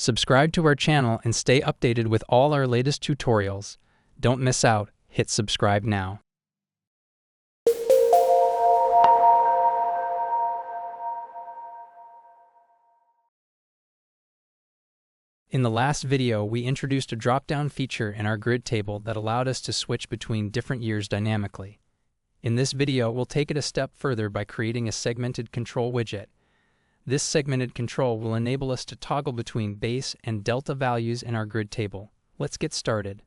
Subscribe to our channel and stay updated with all our latest tutorials. Don't miss out, hit subscribe now. In the last video, we introduced a drop-down feature in our grid table that allowed us to switch between different years dynamically. In this video, we'll take it a step further by creating a segmented control widget. This segmented control will enable us to toggle between base and delta values in our grid table. Let's get started.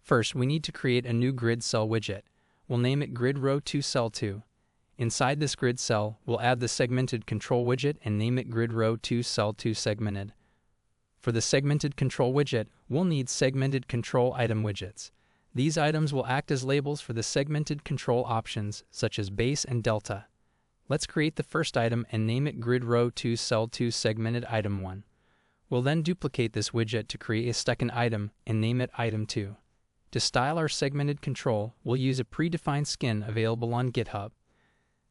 First, we need to create a new grid cell widget. We'll name it Grid Row 2 Cell 2. Inside this grid cell, we'll add the segmented control widget and name it Grid Row 2 Cell 2 Segmented. For the segmented control widget, we'll need segmented control item widgets. These items will act as labels for the segmented control options, such as base and delta. Let's create the first item and name it Grid Row 2 Cell 2 Segmented Item 1. We'll then duplicate this widget to create a second item and name it Item 2. To style our segmented control, we'll use a predefined skin available on GitHub.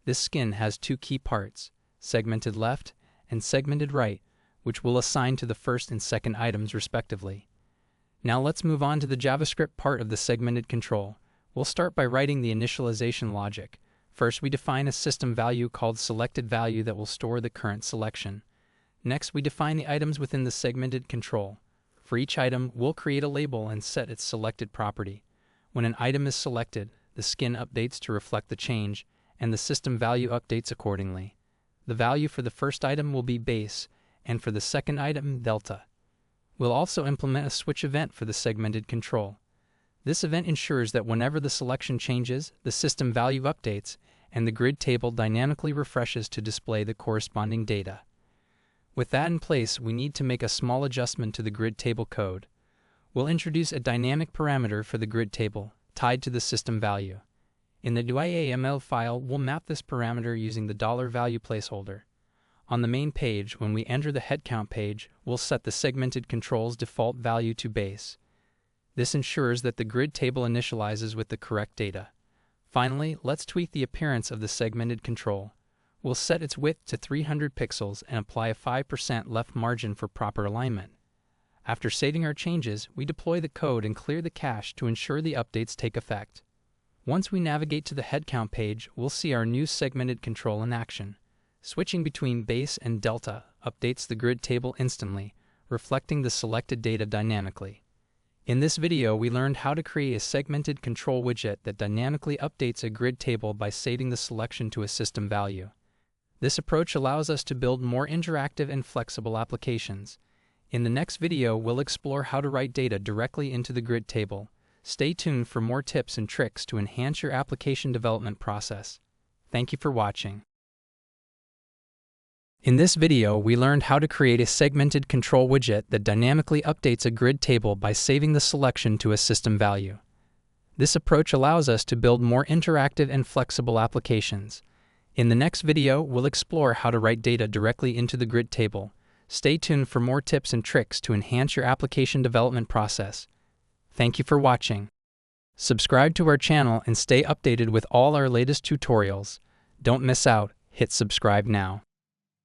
This skin has two key parts, segmented left and segmented right, which we'll assign to the first and second items respectively. Now let's move on to the JavaScript part of the segmented control. We'll start by writing the initialization logic. First, we define a system value called selectedValue that will store the current selection. Next, we define the items within the segmented control. For each item, we'll create a label and set its selected property. When an item is selected, the skin updates to reflect the change, and the system value updates accordingly. The value for the first item will be base, and for the second item, delta. We'll also implement a switch event for the segmented control. This event ensures that whenever the selection changes, the system value updates, and the grid table dynamically refreshes to display the corresponding data. With that in place, we need to make a small adjustment to the grid table code. We'll introduce a dynamic parameter for the grid table, tied to the system value. In the .yaml file, we'll map this parameter using the $value placeholder. On the main page, when we enter the headcount page, we'll set the segmented control's default value to base. This ensures that the grid table initializes with the correct data. Finally, let's tweak the appearance of the segmented control. We'll set its width to 300 pixels and apply a 5% left margin for proper alignment. After saving our changes, we deploy the code and clear the cache to ensure the updates take effect. Once we navigate to the headcount page, we'll see our new segmented control in action. Switching between base and delta updates the grid table instantly, reflecting the selected data dynamically. In this video, we learned how to create a segmented control widget that dynamically updates a grid table by saving the selection to a system value. This approach allows us to build more interactive and flexible applications. In the next video, we'll explore how to write data directly into the grid table. Stay tuned for more tips and tricks to enhance your application development process. Thank you for watching. In this video, we learned how to create a segmented control widget that dynamically updates a grid table by saving the selection to a system value. This approach allows us to build more interactive and flexible applications. In the next video, we'll explore how to write data directly into the grid table. Stay tuned for more tips and tricks to enhance your application development process. Thank you for watching. Subscribe to our channel and stay updated with all our latest tutorials. Don't miss out, hit subscribe now.